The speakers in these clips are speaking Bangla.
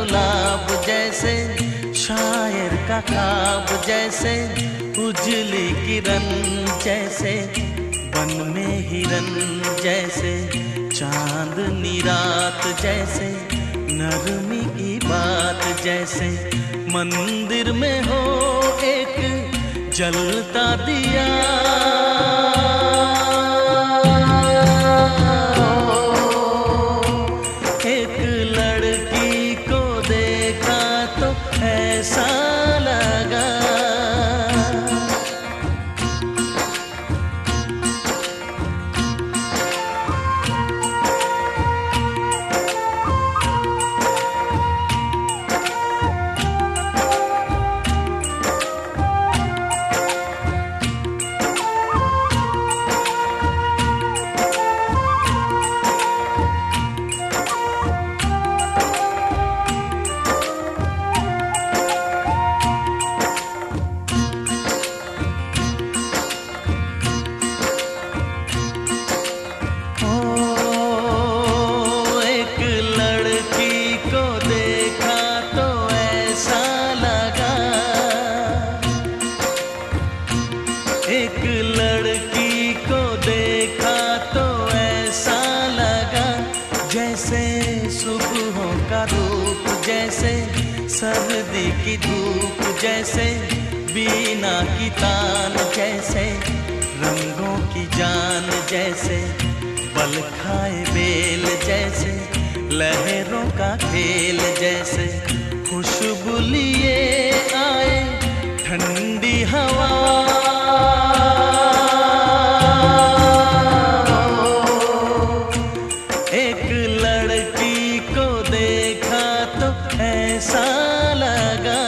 गुलाब जैसे, शायर का ख्वाब जैसे, उजली किरण जैसे, वन में हिरन जैसे, चांदनी रात जैसे, नरमी की बात जैसे, मंदिर में हो एक जलता दिया। एक लड़की को देखा तो ऐसा लगा, एक लड़की को देखा तो ऐसा लगा, जैसे सुबहों का रूप जैसे, सर्दी की धूप जैसे, बीना की तान जैसे, रंगों की जान जैसे, बल खाए बेल जैसे, लहरों का खेल जैसे, खुशबू लिए आए ठंडी हवा। एक लड़की को देखा तो ऐसा लगा,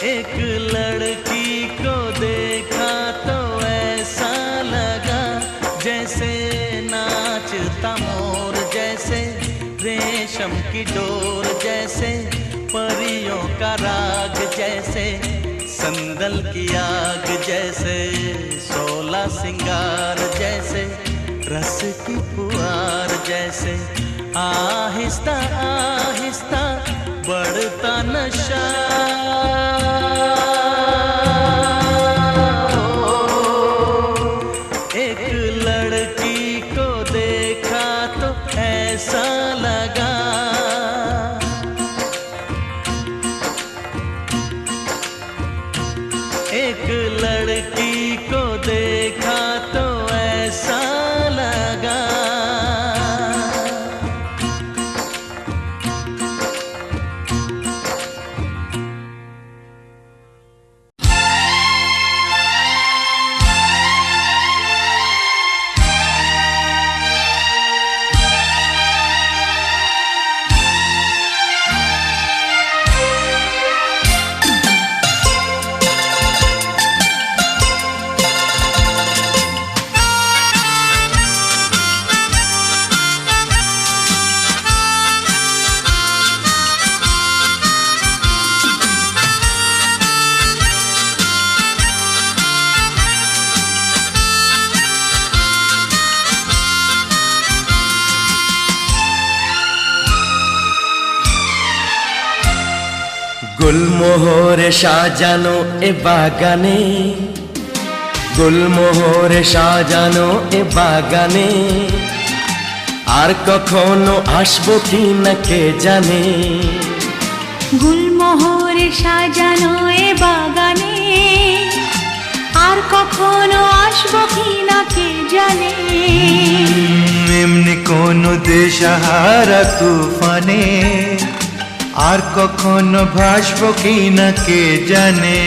एक लड़की को देखा तो ऐसा लगा, जैसे नाचता मोर जैसे, रेशम की डोर जैसे, परियों का राग जैसे, संदल की आग जैसे, 16 सिंगार जैसे, रस की फुहार जैसे, आहिस्ता आहिस्ता बढ़ता नशा। एक लड़की को देखा तो ऐसा लगा, एक लड़की को देखा तो ऐसा लगा। গুলমোহরে সাজানো এ বাগানে, গুলমোহরে সাজানো এ বাগানে, আর কখনো আসবো কি না কে জানে। গুলমোহরে সাজানো এ বাগানে, আর কখনো আসবো কি না কে জানে। এমনি করে কখনো দেশহারা তুফানে, আর কখনো ভাসবো কিনা কে জানে।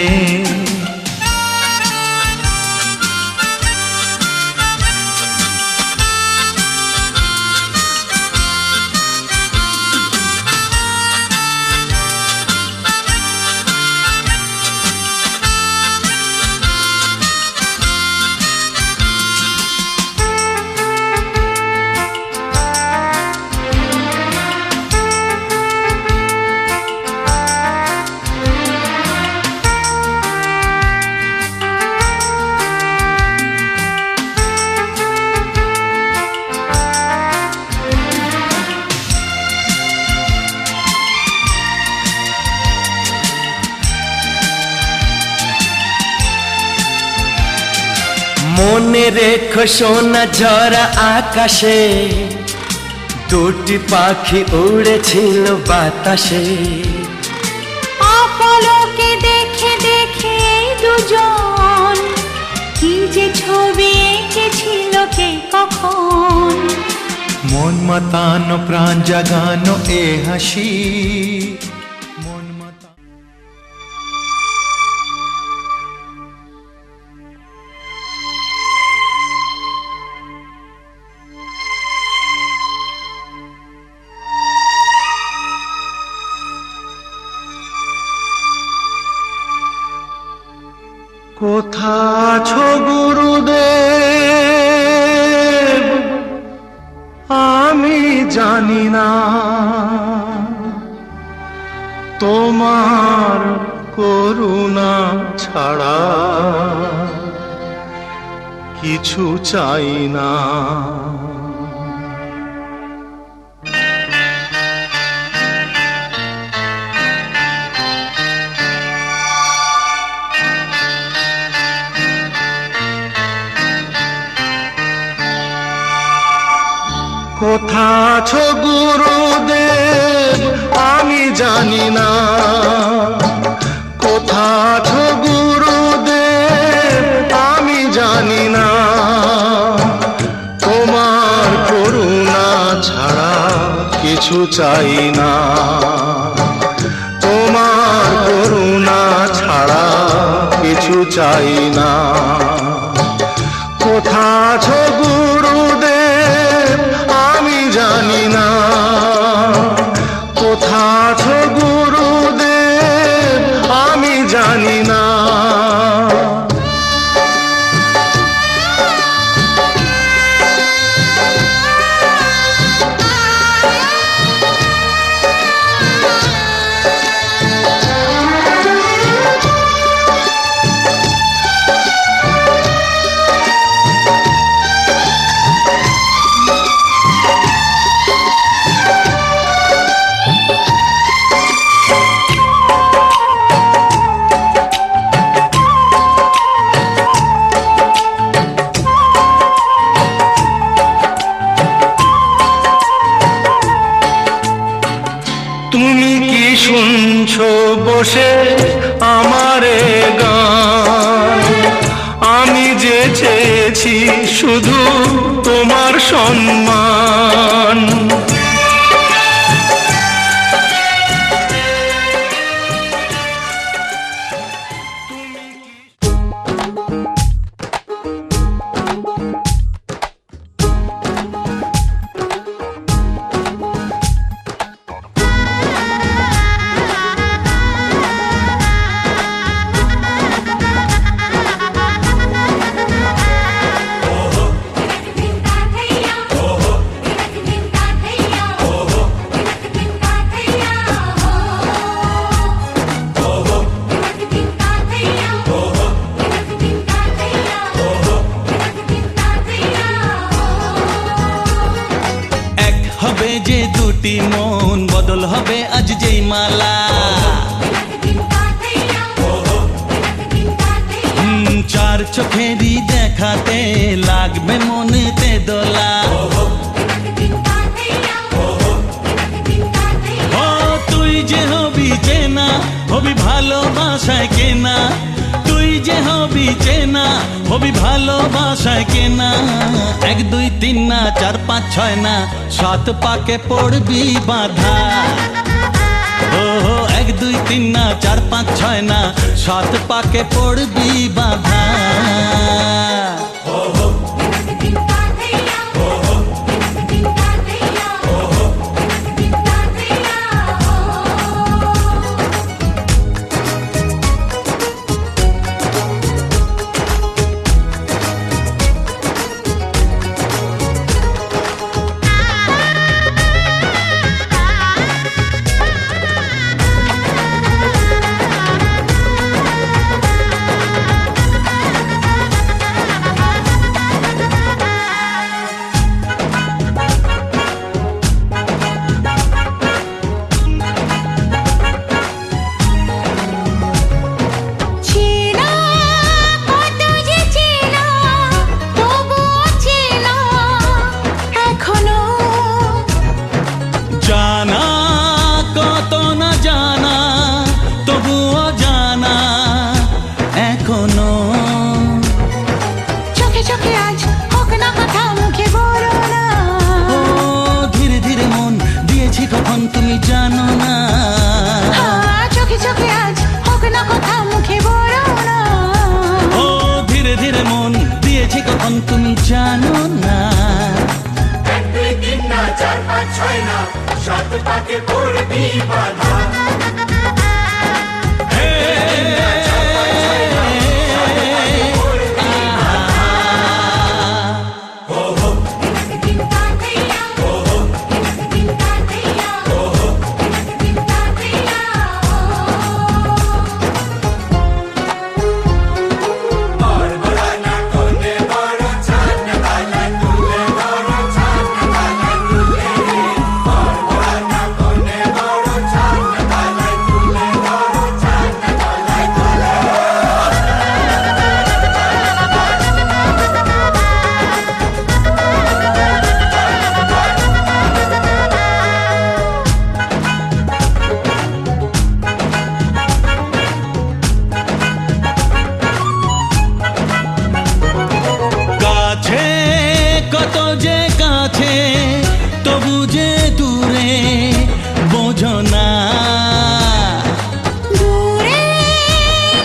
মনে রেখো সোনা ঝরা আকাশে, দুটি পাখি উড়েছিল বাতাসে। অপলকে দেখে দেখে দুজন কি যে ছবি এঁকেছিল কে কখন। মন মাতানো প্রাণ জাগানো এ হাসি, মন মাতানো। কোথা আছো গুরুদেব আমি জানি না, তোমার করুণা ছাড়া কিছু চাই না। কোথা আছো গুরুদেব আমি জানি না, কোথা আছো গুরুদেব আমি জানি না। তোমার করুণা ছাড়া কিছু চাই না, তোমার করুণা ছাড়া কিছু চাই না। কোথা আছো গুরুদেব আমি জানি না, কোথা আছো গুরুদেব আমি জানি না। তুমি কি শুনছো বসে আমারে গান, আমি যে চেয়েছি শুধু তোমার সম্মান। যে দুটি মন বদল হবে আজ যেই মালা, চার চোখেরই দেখাতে লাগবে মনেতে দোলা। ও তুই যে হবি চেনা, হবি ভালোবাসায় কেনা, তুই যে হবি চেনা, হবি ভালোবাসায় কেনা 1 2 3 না 4 5 6 না 7 পাকে পড়বি বাধা ও 1 2 3 না 4 5 6 না 7 পাকে পড়বি বাধা জানা কত না জানা তবুও জানা এখনো চোখে চোখে আজ হোক না কথা মুখে বলো না ও ধীরে ধীরে মন দিয়েছি কখন তুমি জানো না চোখে চোখে আজ হোক না কথা মুখে বলো না ও ধীরে ধীরে মন দিয়েছি কখন তুমি জানো না 1 2 3 না 4 5 6 না 7 পাকে পড়বি বাধা কত যে কাছে তবু যে দূরে বোঝো না দূরে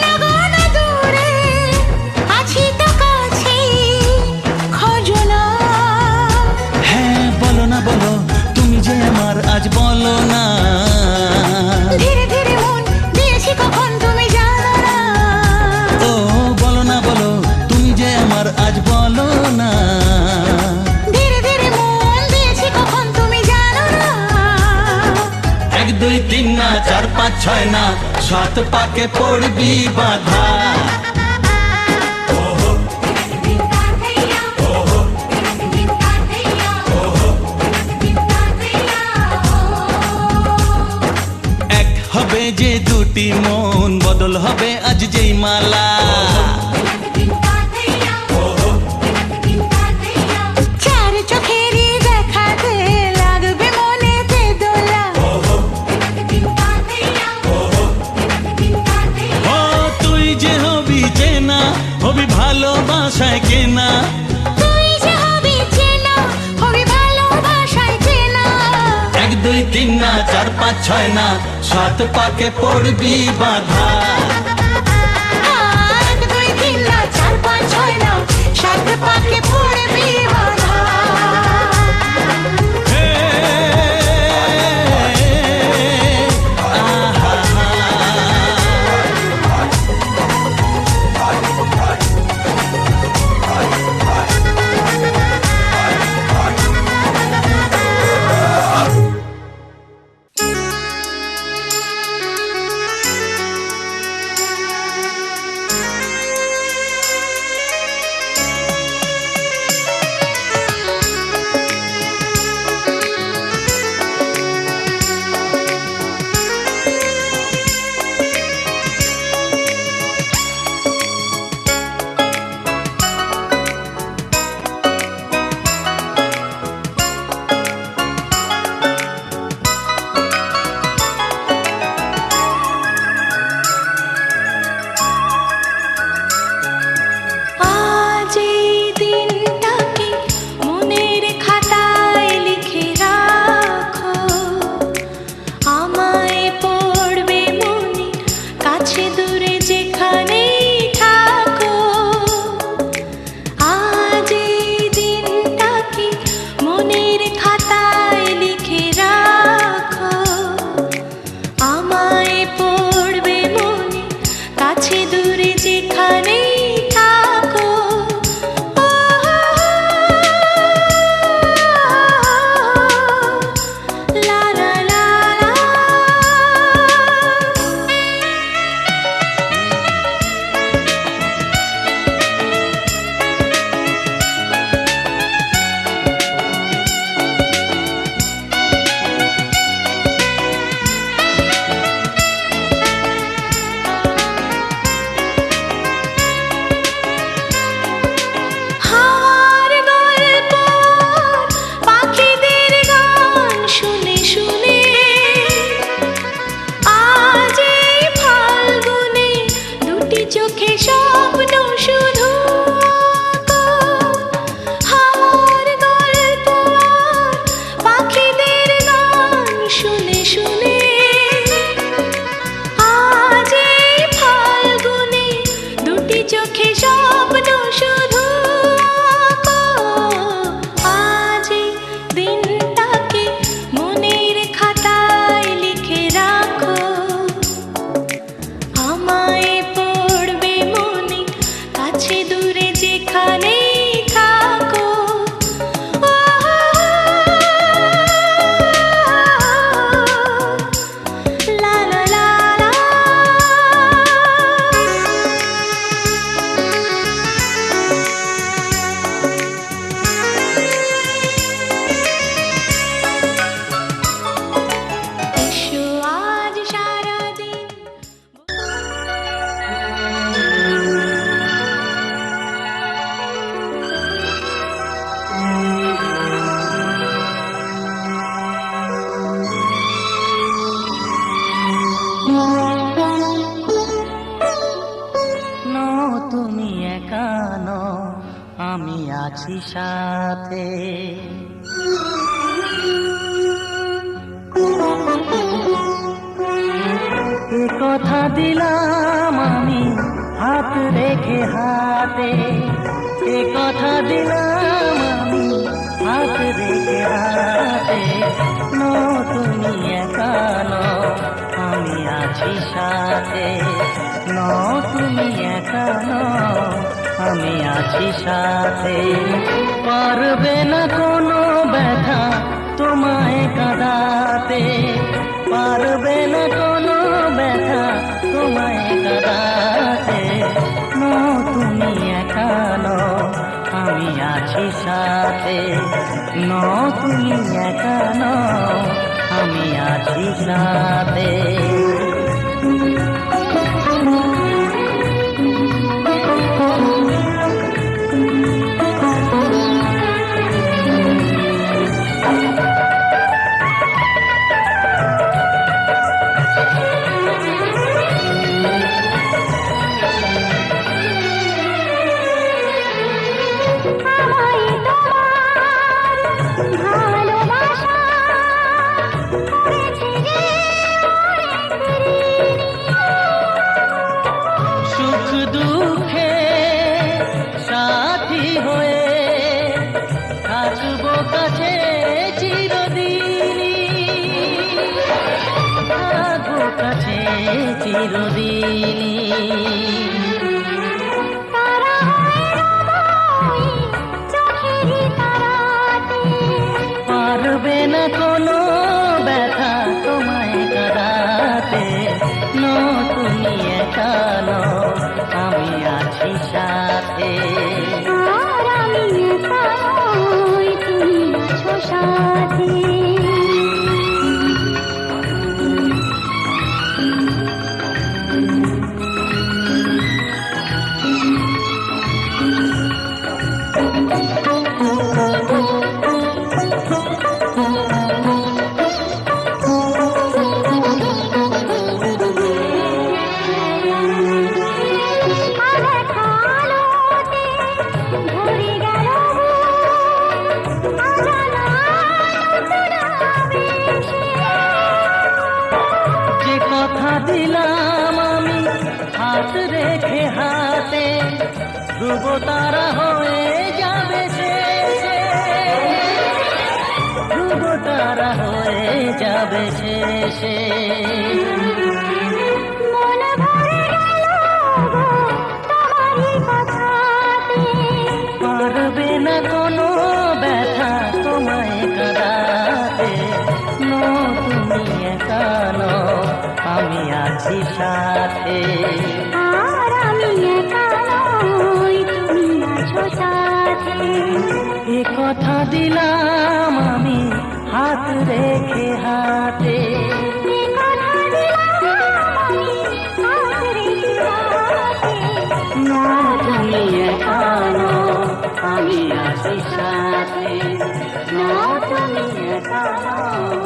লাগো না দূরে আছি তো কাছে খোঁজো না হ্যাঁ বলো না বলো তুমি যে আমার আজ বলো না ধীরে ধীরে মন দিয়েছি কখন তুমি জানো না ও বলো না বলো তুমি যে আমার আজ বলো না ধীরে ধীরে মন দিয়েছি কখন তুমি জানো না 1 2 3 না 4 5 6 না 7 পাকে পড়বি বাধা এক হবে যে দুটি মন বদল হবে আজ যেই মালা চার চোখেরই দেখাতে লাগবে মনেতে দোলা ও তুই যে হবি চেনা হবি ভালোবাসায় কেনা তুই যে হবি চেনা হবি ভালোবাসায় চেনা 1 2 3 না 4 5 6 না 7 পাকে পড়বি বাধা 1 2 3 না 4 5 6 না 7 পাকে পড়বি বাধা সাথে। এ কথা দিলাম আমি হাত রেখে হাতে, এ কথা দিলাম আমি হাত রেখে হাতে। তুমি একা নও, আমি আছি সাথে। তুমি একা নও, আমি আছি সাথে। পারবে না কোনো ব্যথা তোমায় কাঁদাতে, পারবে না কোনো ব্যথা তোমায় কাঁদাতে। তুমি একা নও, আমি আছি সাথে। তুমি একা নও, আমি আছি সাথে। পারবে না কোনো ব্যথা তোমায় কাঁদাতে। তুমি একা নও, আমি আছি সাথে। আমি একা নই, তুমি আছো সাথে। ধ্রুব তারা হয়ে যাবে শেষে, ধ্রুব তারা হয়ে যাবে শেষে। পারবে না কোনো ব্যথা তোমায় কাঁদাতে। তুমি একা নও, আমি আছি সাথে। এ কথা দিলাম আমি হাত রেখে হাতে। তুমি একা নও, আমি আছি সাথে। তুমি একা নও,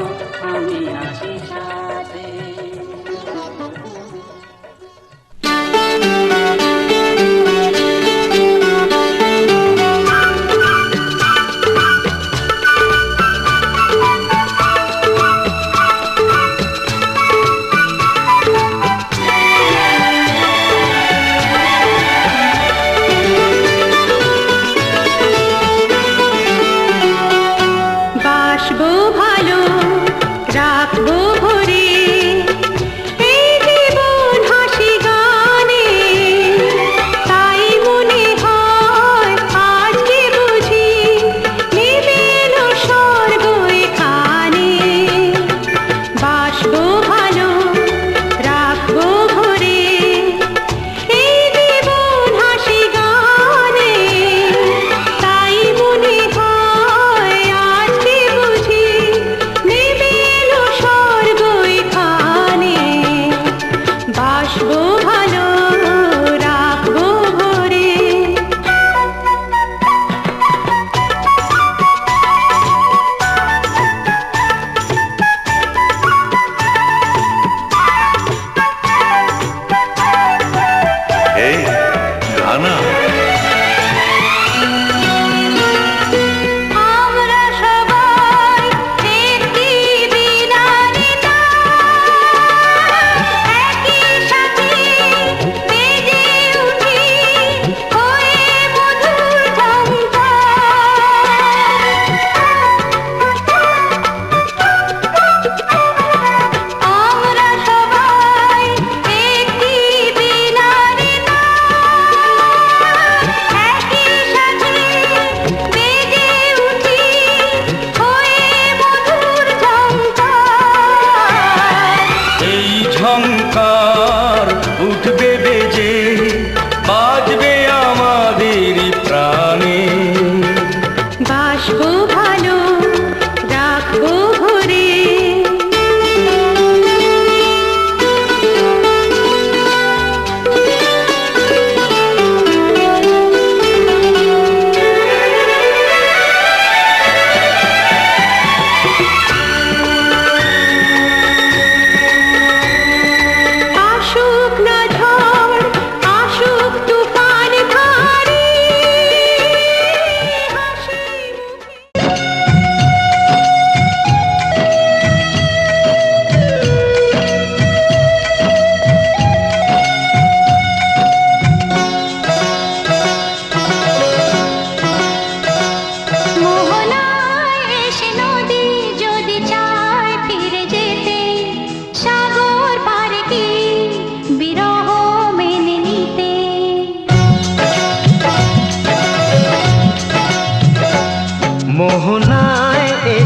আমি আছি সাথে।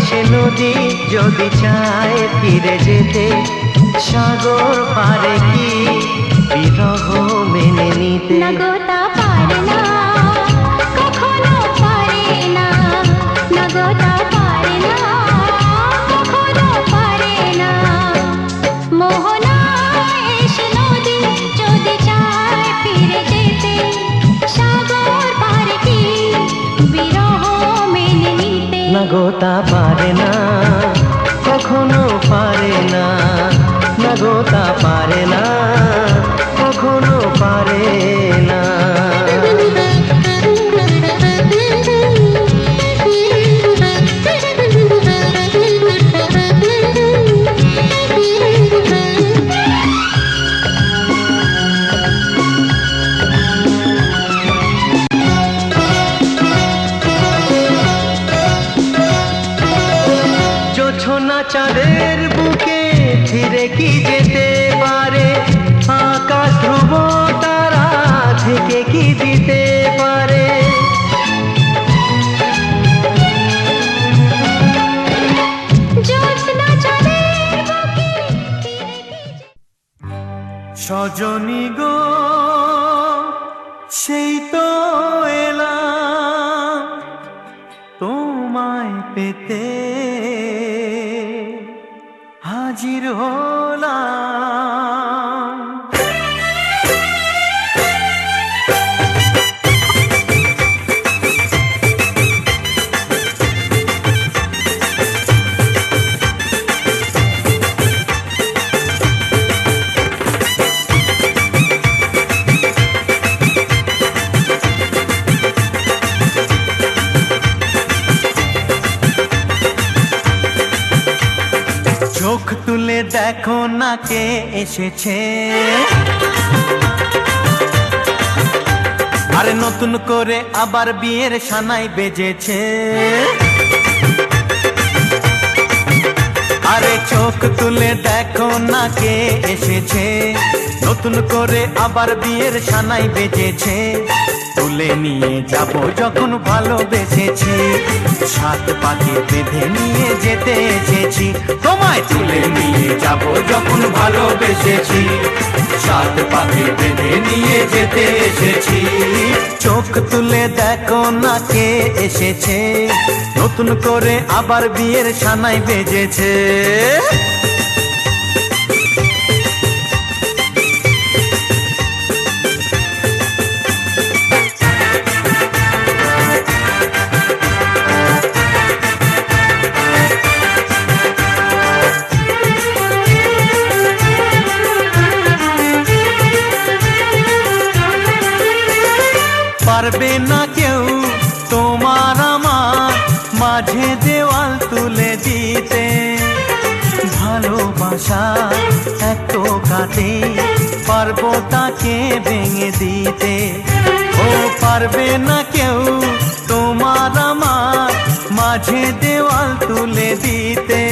এসে নদী যদি চায় ফিরে যেতে, সাগর পারে কি বিরহ মেনে নিতে? নগতা পারে না, কখনো পারে না, নগতা পারে না, কখনো পারে না। মোহনা এসে নদী যদি চায় ফিরে যেতে, সাগর পারে কি বিরহ মেনে নিতে? নগতা পারে না, কখনো পারে না, নগতা পারে না, কখনো পারে না। জোছনা চাঁদের বুকে ফিরে কি যেতে পারে? আকাশ ধ্রুব তারা থেকে কি দিতে পারে? জ্যোৎস্না চাঁদের বুকে ফিরে কি সজনী গো সেই তো এলাম তোমায় পেতে, হাজির হলাম। চোখ তুলে দেখো না কে এসেছে, আরে নতুন করে আবার বিয়ের সানাই বেজেছে। আরে চোখ তুলে দেখো না কে এসেছে, নতুন করে আবার বিয়ের সানাই বেজেছে। তুলে নিয়ে যাব যখন ভালোবেসেছি, সাত পাকে বেঁধে নিয়ে যেতে এসেছি। তোমায় তুলে নিয়ে যাব যখন ভালোবেসেছি, সাত পাকে বেঁধে নিয়ে যেতে এসেছি। চোখ তুলে দেখো না কে এসেছে, নতুন করে আবার বিয়ের সানাই বেজেছে। পারবে না কেউ তোমার আমার মাঝে দেওয়াল তুলে দিতে, ভালোবাসা এত কাটে পারবো তাকে ভেঙে দিতে। ও পারবে না কেউ তোমার আমার মাঝে দেওয়াল তুলে দিতে,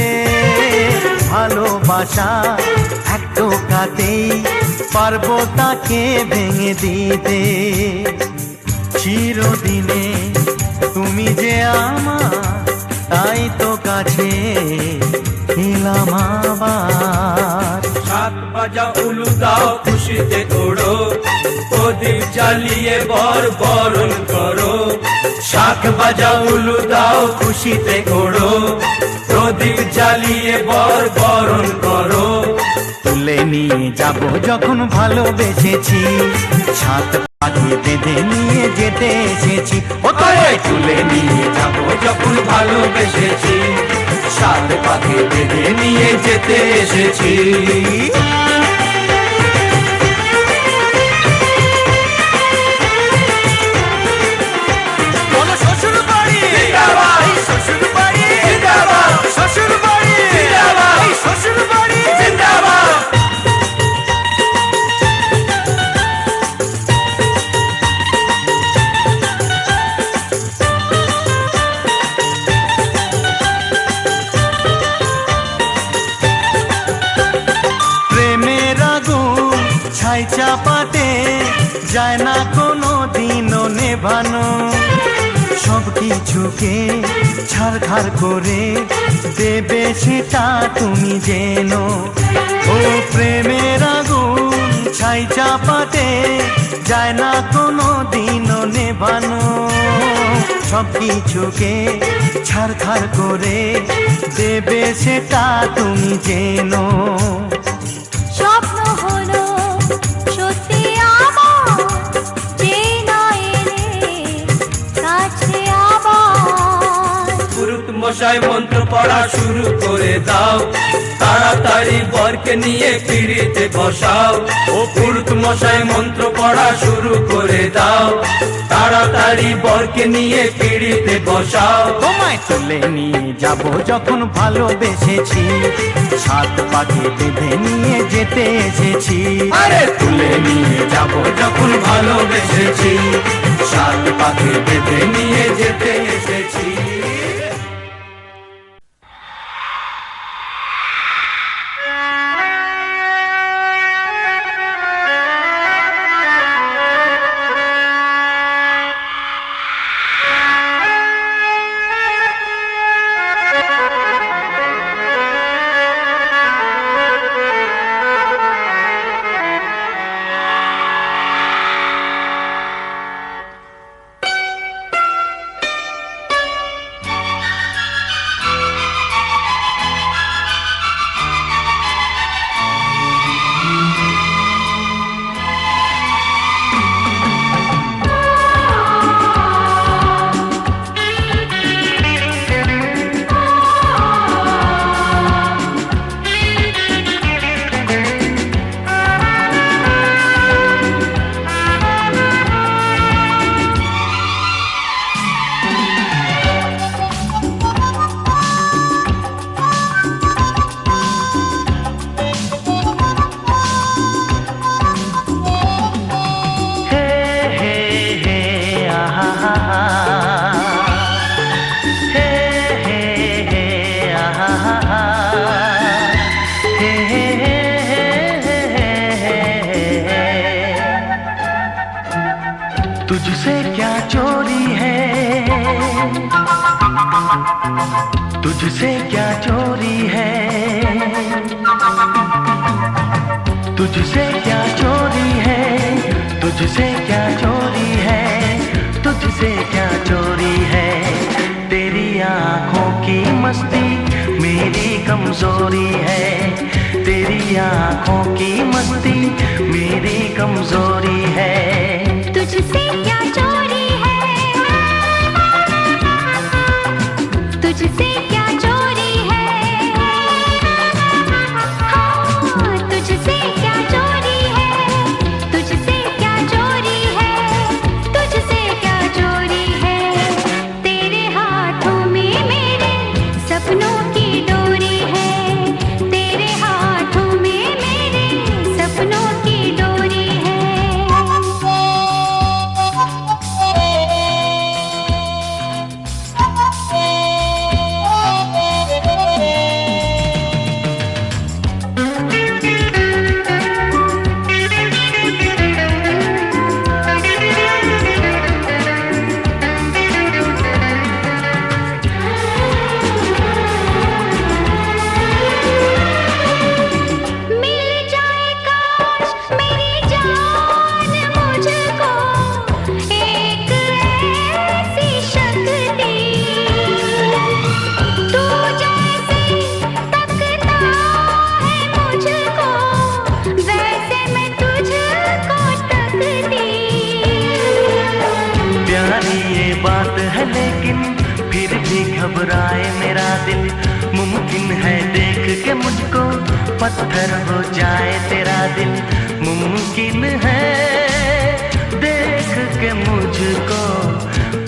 ভালোবাসা এত কাটে পারবো তাকে ভেঙে দিতে। চিরদিনে তুমি যে আমার, তাই তো কাছে এলাম আবার। সাত বাজা উলু দাও খুশিতে ওড়ো, প্রদীপ জ্বালিয়ে বরণ করো। শাক বাজা উলু দাও খুশিতে ওড়ো, প্রদীপ জ্বালিয়ে বরণ করো। তুলে নিয়ে যাব যখন ভালোবেসেছি, সাত পাকে বেঁধে নিয়ে যেতে এসেছি। ও তোরে তুলে নিয়ে যাব যখন ভালোবেসেছি, সাত পাকে বেঁধে নিয়ে যেতে এসেছি। শ্বশুর বাড়ি শ্বশুর বাড়ি শ্বশুর বাড়ি শ্বশুর বাড়ি জিন্দাবাদ। প্রেমের আগুন ছাই চাপাতে যায় না কোনো দিনও নেভানো, সব কিছুকে ছারখার করে দেবে সেটা তুমি জেনো। ও প্রেমের আগুন ছাই চাপাতে যায় না কোনো দিনও নেভানো। সব কিছুকে ছারখার করে দেবে সেটা তুমি জেনো। স্বপ্ন হলো সত্যি আমার, যে নয় এলে কাছে আবার। পুরুত মশাই মন্ত্র পড়া শুরু করে দাও, তাড়াতাড়ি বরকে নিয়ে পিড়িতে বসাও। ও পুরুত মশাই মন্ত্র পড়া শুরু করে দাও, তাড়াতাড়ি বরকে নিয়ে পিড়িতে বসাও। তোমায় তুলে নিয়ে যাব যখন ভালোবেসেছি, সাত পাকে বেঁধে নিয়ে যেতে এসেছি। আরে তুলে নিয়ে যাব যখন ভালোবেসেছি, সাত পাকে বেঁধে নিয়ে যেতে এসেছি। तुझसे क्या चोरी है, तुझसे क्या चोरी है, तुझसे क्या चोरी है, तुझसे क्या चोरी है, तुझसे क्या चोरी है। तेरी आँखों की मस्ती मेरी कमजोरी है, तेरी आँखों की मस्ती मेरी कमजोरी है। तुझसे क्या चोरी है, तुझसे क्या चोरी है, हाँ तुझसे क्या चोरी है, तुझसे क्या चोरी है, तुझसे क्या चोरी है। तेरे हाथों में मेरे सपनों की डोरी है, तेरे हाथों में मेरे सपनों की डोरी है। मिल जाए काश मेरी जान मुझको एक ऐसी शक्ति, तू जैसे तकता है मुझको वैसे मैं तुझको तकती। प्यारी ये बात है लेकिन फिर भी घबराए मेरा दिल, मुमकिन है देख के मुझको पत्थर हो जाए तेरा दिल, मुमकिन है देख के मुझको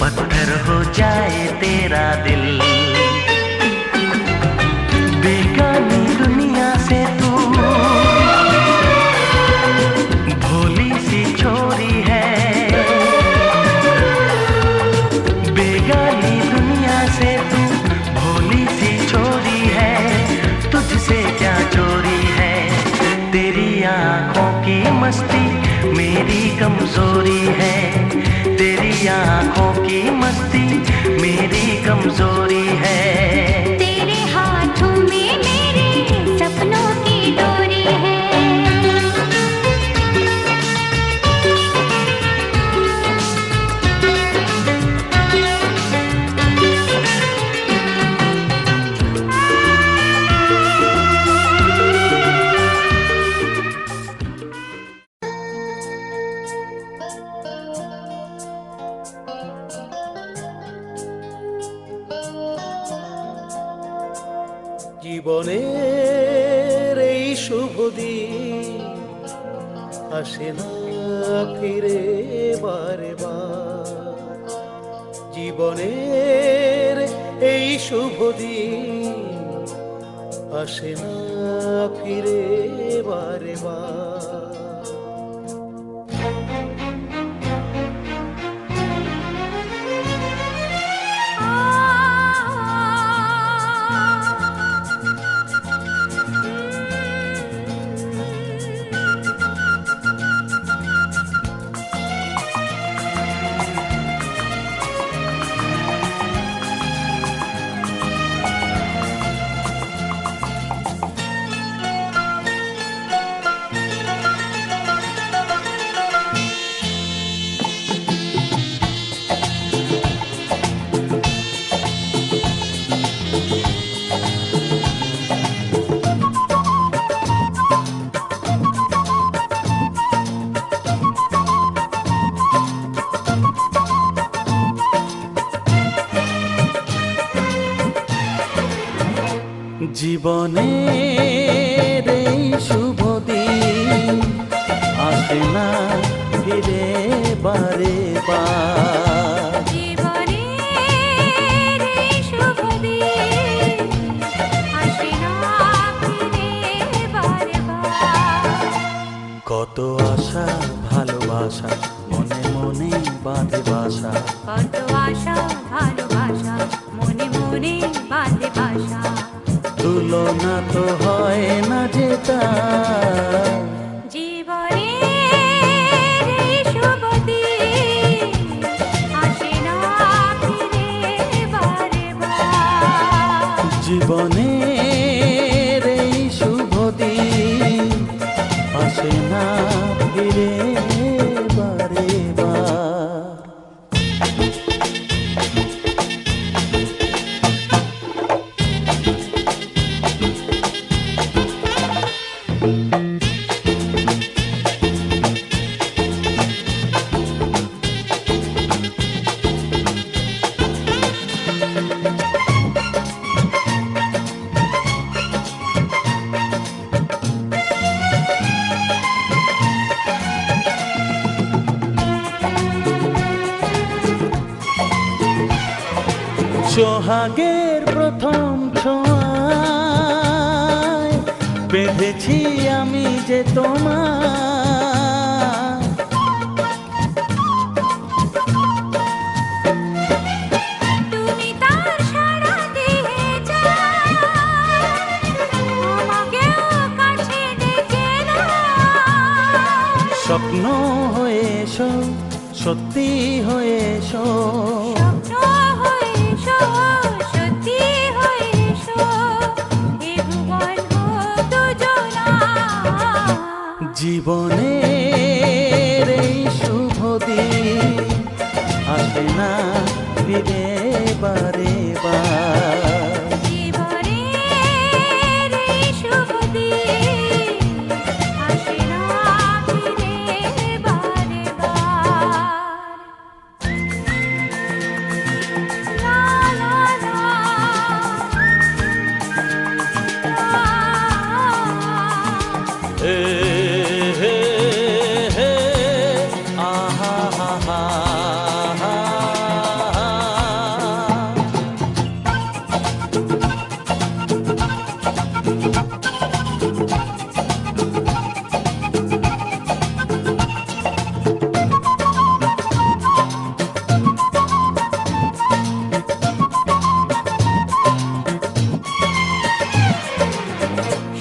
पत्थर हो जाए तेरा दिल। बेगानी दुनिया से तू भोली सी छोरी है, बेगानी दुनिया से तू भोली सी छोरी है, तुझसे क्या चोरी है। तेरी आँखों की मस्ती मेरी कमजोरी है, तेरी आँखों की मस्ती मेरी कमजोरी है। জীবনের এই শুভ দিন আসে না ফিরে বারে বার। জীবনের এই শুভ দিন আসে না ফিরে বারে বার। জীবনের এই শুভ দিন আসে না ফিরে বারে বার। জীবনের এই শুভ দিন আসে না ফিরে বারে বার। কত আশা ভালোবাসা মনে মনে বাঁধে বাসা। কত আশা ভালোবাসা মনে মনে বাঁধে বাসা। তুলনা তো হয় না যেটা। জীবনের এই শুভ দিন আসে না ফিরে বারে বার। জীবনের এই শুভ দিন আসে না ফিরে বারে বার। সোহাগের প্রথম ছোঁয়ায় বেঁধেছি আমি যে তোমার। তুমি তার সাড়া দিয়ে যাও, আমাকেও কাছে ডেকে নাও। স্বপ্ন হয়ে এসো সত্যি হয়ে এসো। স্বপ্ন হয়ে এসো, সত্যি হয়ে এসো, এ ভুবন হোক দুজনা। জীবনের এই শুভ দিন আসে না ফিরে বারে বার। জীবনের এই শুভ দিন আসে না ফিরে বারে বার। লা লা লা, হে হে হে আহা হা হা হা।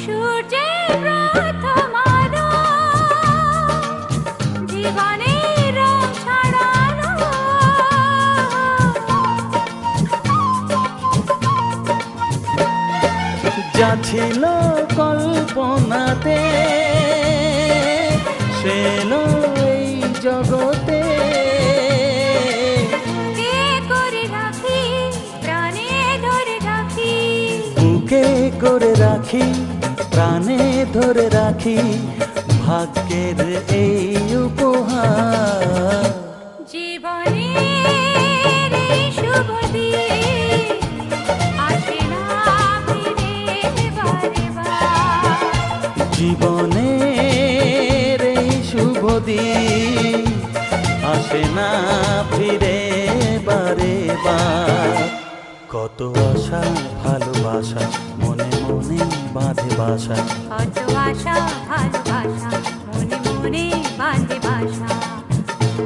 সূর্যের প্রথম আলো জীবনের রং ছড়ালো। যা ছিল কল্পনাতে সে এলো এই জগতে। কে করে রাখি প্রাণে ধরে রাখি। বুকে করে রাখি প্রাণে ধরে রাখি ভাগ্যের এই উপহার। জীবনের এই শুভ দিন আসে না ফিরে দিন আসে না ফিরে বারে বার। কত আশা ভালোবাসা মনে মনে বাঁধে বাসা, কত আশা ভালোবাসা মনে মনে বাঁধে বাসা,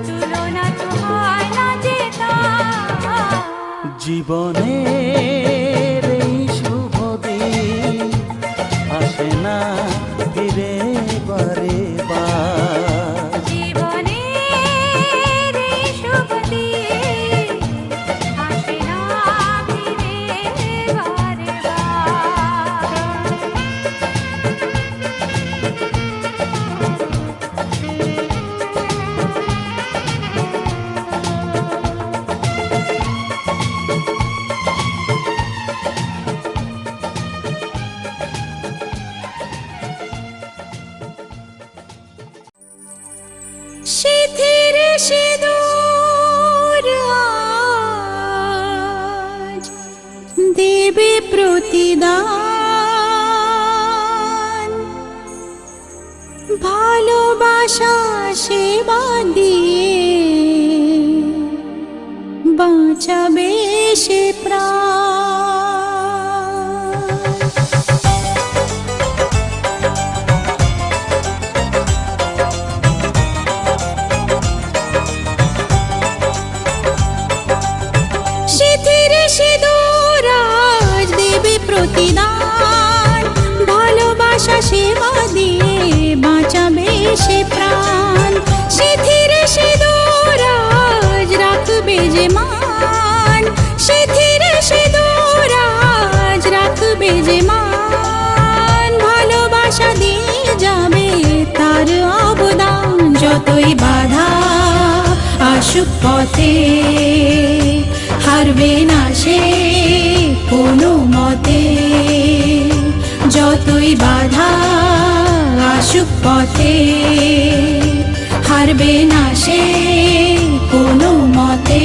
তুলনা তো হয় না যেটা জীবনের এই শুভ দিন আসে না ফিরে বারে বার। জীবনের এই শুভ দিন আসে না ফিরে বারে বার। সিঁথির সিঁদুর আজ দেবে প্রতিদান, ভালোবাসা সেবা দিয়ে বাঁচাবে সে প্রাণ। সিঁথির সিঁদুর আজ দেবে প্রতিদান, ভালোবাসা সেবা দিয়ে বাঁচাবে সে প্রাণ। সিঁথির সিঁদুর আজ রাখবে যে মান, সিঁথির সিঁদুর আজ রাখবে যে মান, ভালোবাসা দিয়ে যাবে তার অবদান। যতই বাধা আসুক পথে হারবে না সে কোনো মতে, যতই বাধা আসুক পথে হারবে না সে কোনো মতে।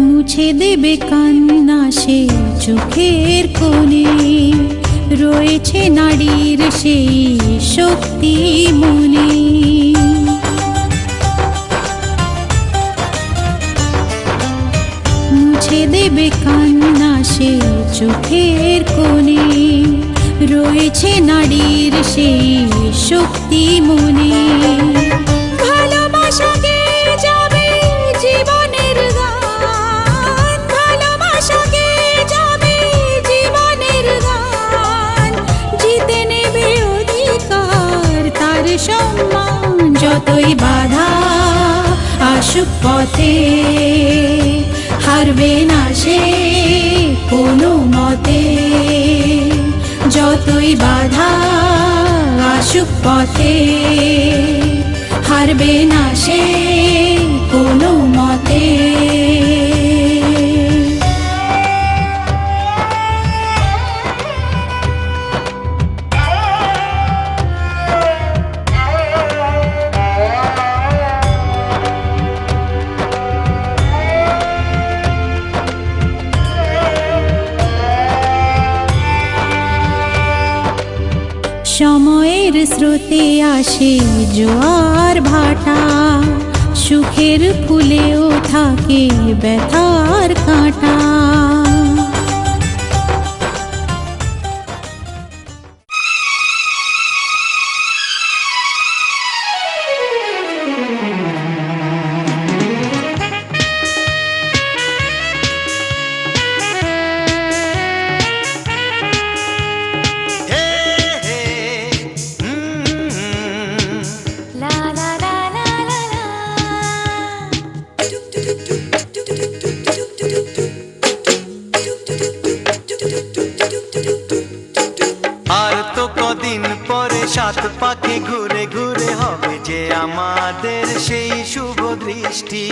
মুছে দেবে কান্না সে চোখের কোণে, রয়েছে নারীর সেই শক্তি মনে। মুছে দেবে কান্না সে চোখের কোণে, রয়েছে নারীর সেই শক্তি মনে। ভালোবাসাকে যাবে জীবনের গান, ভালোবাসাকে যাবে জীবনের গান, জিতে নেবে অধিকার তার সম্মান। যতই বাধা আসুক পথে হারবে না সে কোনো মতে, যতই বাধা আসুক পথে হারবে না সে কোনো মতে। সময়ের স্রোতে আসে জোয়ার ভাটা, সুখের ফুলেও থাকে ব্যথার কাঁটা। লা লা লা লা লা লা। আর তো কদিন পরে সাত পাখি ঘুরে ঘুরে হবে যে আমাদের সেই শুভ দৃষ্টি।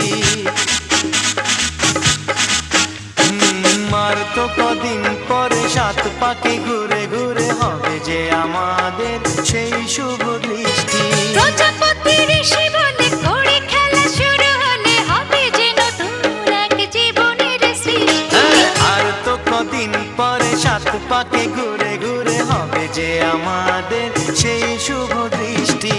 আর তো কদিন পরে সাত পাকে ঘুরে ঘুরে হবে যে আমাদের সেই শুভ দৃষ্টি। প্রজাপতি ঋষি বলে করে খেলা শুরু হলে হবে যে নতুন এক জীবনের সৃষ্টি। আর তো কদিন পরে সাত পাকে ঘুরে ঘুরে হবে যে আমাদের সেই শুভ দৃষ্টি।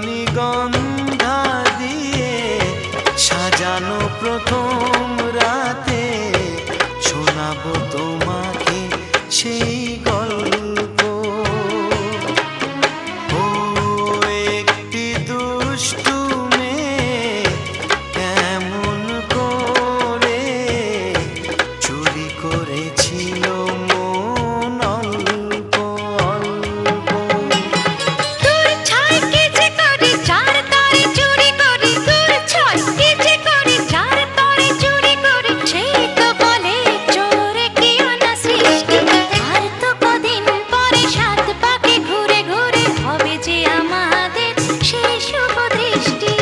রজনীগন্ধা দিয়ে সাজানো প্রথম রাতে শোনাবো তোমাকে সেই গল্প। ও একটি দুষ্টু মেয়ে কেমন করে চুরি করেছিল মন অল্প অল্প। তোর ছয় কেজি করে চার তরে চুরি করি, তোর ছয় কেজি করে চার তরে চুরি করি, সেই তো বলে চোরে কি অনা সৃষ্টি। আর তো কদিন পরে সাত পাকে ঘুরে ঘুরে হবে যে আমাদের সেই শুভ দৃষ্টি।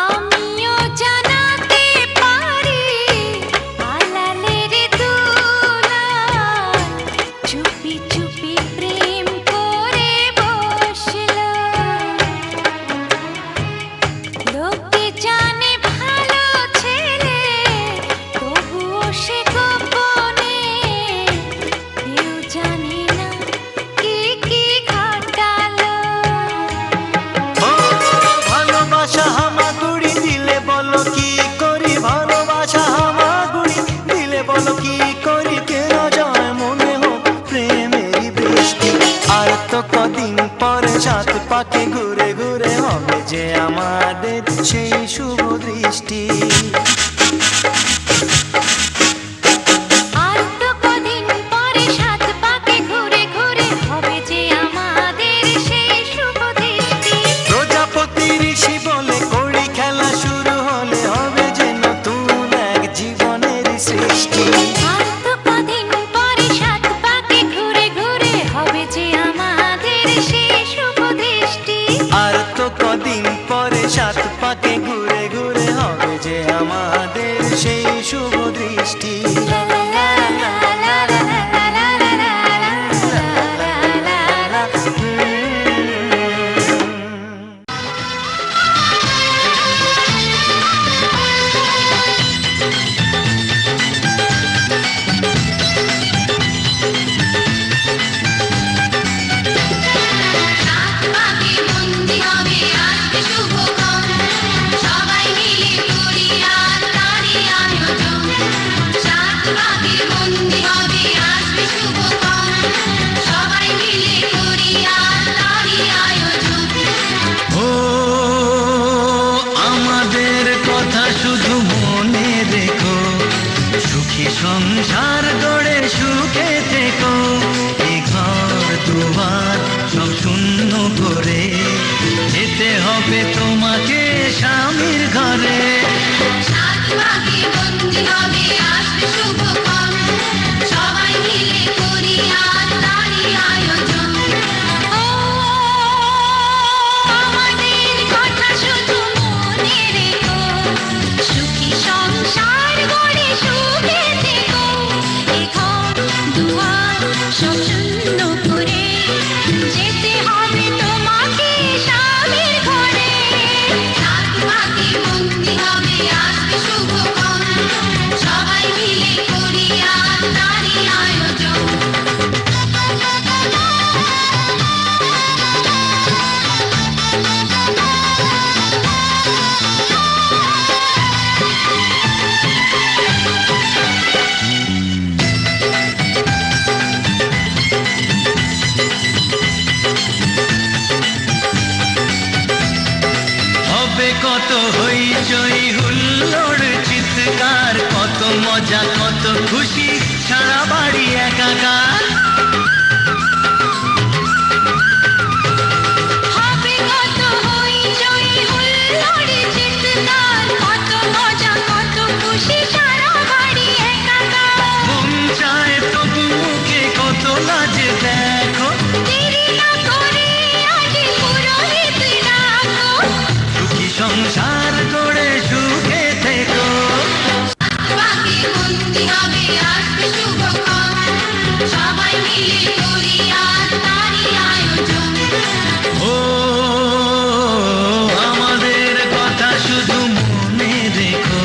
আমিও জানাতে পারি আলালের দুলাল চুপি চুপি প্রেম করে বসলো। লোকে জানে ভালো ছেলে তবুও সে গোপনে, কেউ জানে না কি কি ঘটালো। ও ভালোবাসা হামাগুড়ি দিলে বলো কি করি, ভালোবাসা হামাগুড়ি দিলে বলো কি করি, কেন যায় মনে হোক প্রেমেরই বৃষ্টি। আর তো কদিন পরে সাত পাকে ঘুরে ঘুরে হবে যে আমাদের সেই শুভ দৃষ্টি। আর তো কদিন পরে সাত পাকে ঘুরে ঘুরে হবে যে আমাদের সেই শুভ দৃষ্টি। প্রজাপতি ঋষি বলে কড়ি খেলা শুরু হলে হবে যে নতুন এক জীবনের সৃষ্টি। আর তো কদিন পরে সাত পাকে ঘুরে ঘুরে হবে যে আমাদের সেই শুভ দৃষ্টি। আর তো কদিন পরে সাত পাকে ঘুরে ঘুরে হবে যে আমাদের সেই শুভ দৃষ্টি। সাত পাকে বন্দি হবে আসবে শুভক্ষণ, সবাই মিলে করি আল্লাহরই আয়োজন। সাত পাকে বন্দি হবে আসবে শুভক্ষণ, সবাই মিলে করি আল্লাহরই আয়োজন। ও আমাদের কথা শুধু মনে রেখো, সুখী সংসার গড়ে সুখে থেকো। এ ঘর দুয়ার সব শূন্য করে যেতে হবে তোমাকে স্বামীর ঘরে। সাত পাকে বন্দি হবে আসবে শুভক্ষণ, সবাই মিলে করি আল্লাহরই আয়োজন। ও আমাদের কথা শুধু মনে রেখো, সুখী সংসার গড়ে সুখে থেকো। এ ঘর দুয়ার সব শূন্য করে যেতে হবে তোমাকে স্বামীর ঘরে। সাত পাকে হইচই হুল্লোড় চিৎকার, কত মজা কত খুশি, সারা বাড়ি একাকার। হবে কত হইচই হুল্লোড় চিৎকার, কত মজা কত খুশি, সারা বাড়ি একাকার। মন চায় তবু মুখে কত লাজে দেখো, দেরি না করে আজ পুরোহিত ডাকো। সুখী সংসার গড়ে সুখে থেকো। বাকি বন্দি হবে আসবে শুভক্ষণ, সবাই মিলে করি আজ তারই আয়োজন। ও আমাদের কথা শুধু মনে রেখো,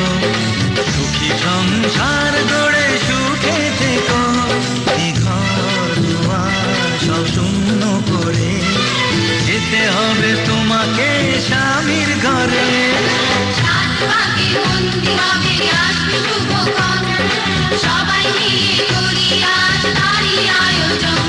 সুখী সংসার গড়ে সুখে থেকো। এই ঘর দুয়ার সব শূন্য করে যেতে হবে তোমাকে স্বামীর ঘরে। সাত পাকে বন্দি হবে আসবে শুভক্ষণ, সবাই মিলে করি আজ তারই আয়োজন।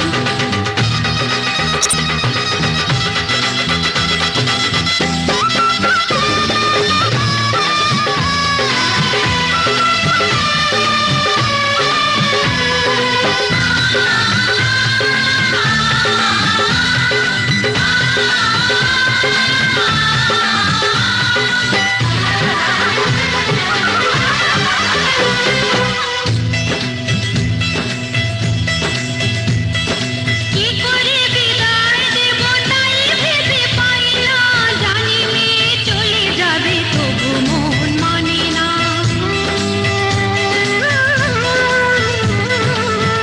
কি করে বিদায় দেব তাই ভেবে পাই না, জানি মেয়ে চলে যাবে তবু মন মানে না।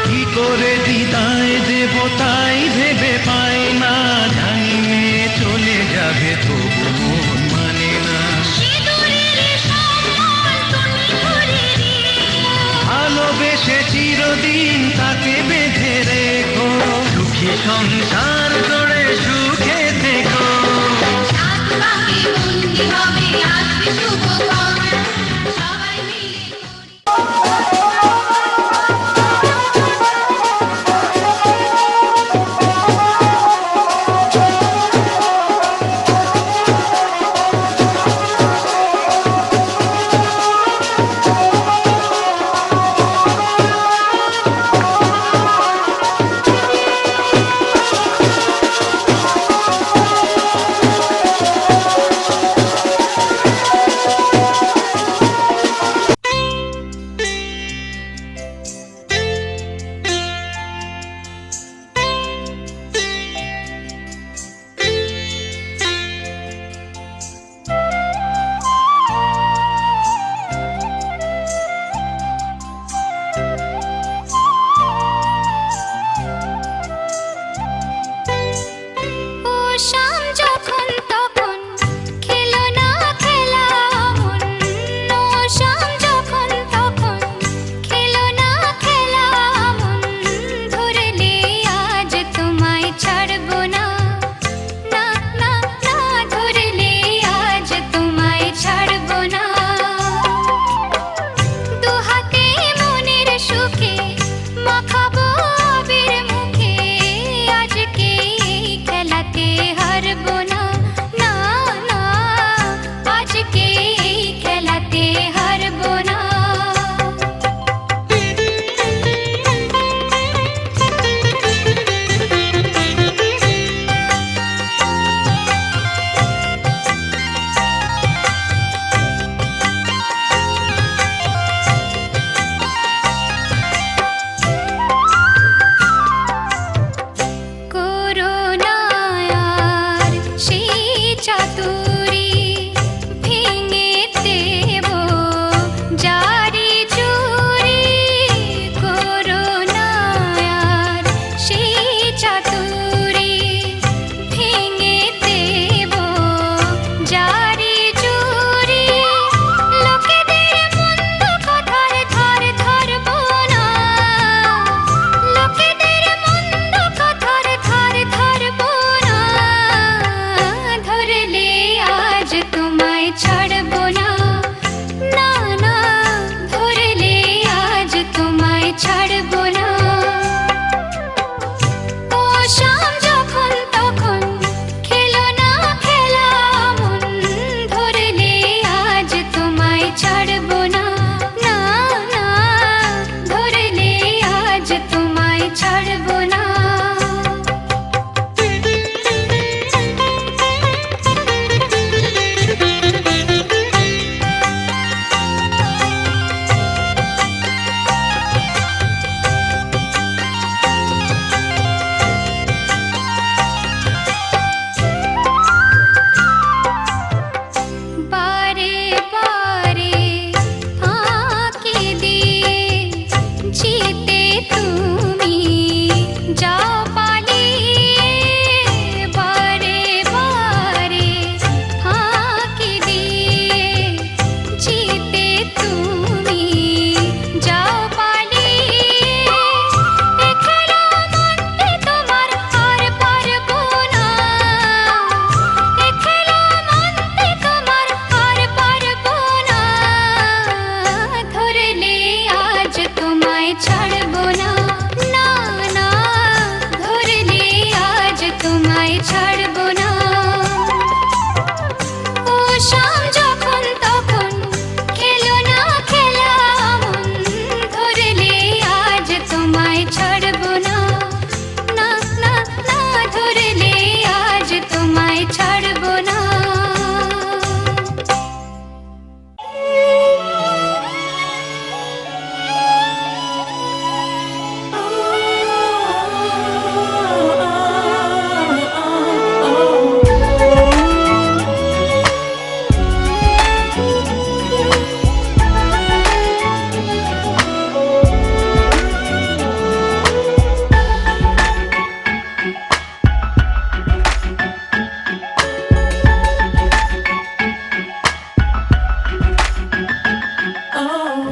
কি করে বিদায় দেব তাই ভেবে পাই না, জানি মেয়ে চলে যাবে তবু মন মানে না। সিঁদুরের সম্মান তুমি ধরে রেখো, ভালোবেসে চিরদিন তাকে বেঁধে রেখো, সুখী সংসার গড়ে সুখে থেকো। সাত পাকে বন্দি হবে আসবে শুভক্ষণ, সবাই মিলে করি।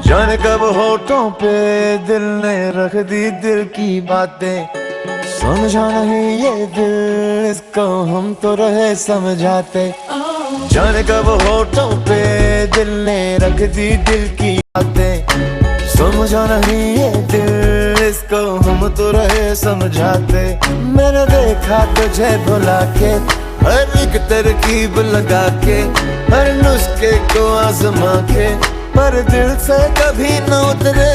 जाने कब होठों पे दिल ने रख दी दिल की बातें, समझा नहीं ये दिल इसको हम तो रहे समझाते। जाने कब होठों पे दिल ने रख दी दिल की बातें, समझा नहीं ये दिल इसको हम तो रहे समझाते। मैंने देखा तुझे भुला के, हर एक तरकीब लगा के, हर नुस्खे को आजमा के, पर दिल से कभी न उतरे।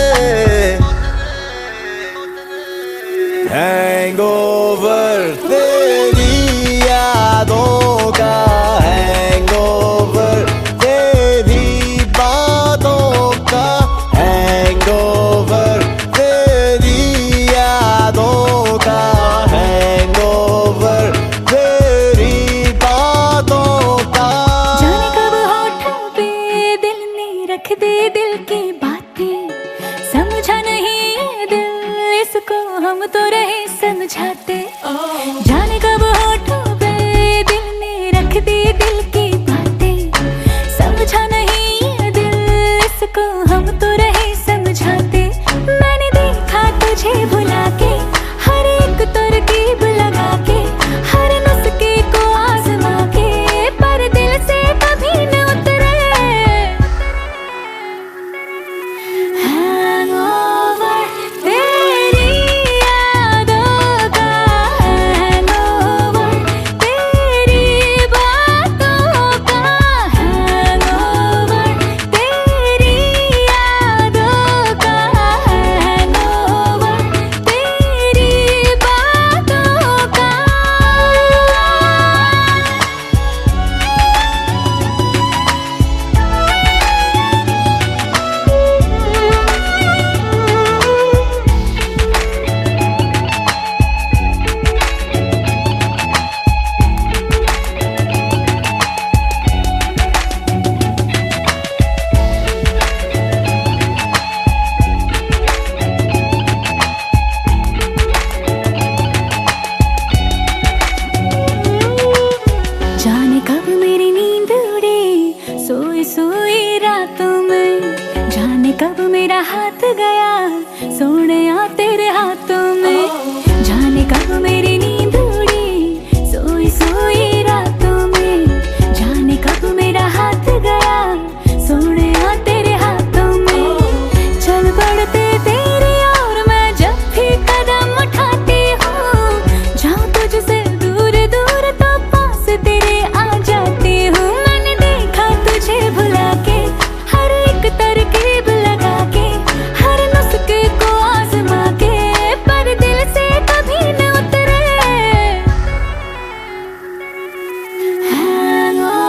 हैंगओवर तेरी यादों का, हैंगओवर तेरी बातों का, हैंगओवर तेरी यादों का, हैंगओवर तेरी बातों का। जाने कब होठों पे दिल ने रख दे दिल की बातें, समझा नहीं ये दिल इसको हम तो रहे समझाते। जाने कब होठों पे दिल ने रख दी दिल की बातें, समझा नहीं ये दिल इसको हम तो रहे समझाते। मैंने देखा तुझे भुला के, हर एक तरकीब लगा के, हर नुस्खे को आजमा के, पर दिल से कभी न उतरे। हैंगओवर तेरी यादों का, हैंगओवर तेरी बातों का, हैंगओवर तेरी यादों का, हैंगओवर तेरी बातों का। जाने कब मेरी नींद उड़ी सोई सोई रातों में, जाने कब मेरा हाथ गया सोने तेरे हाथों में।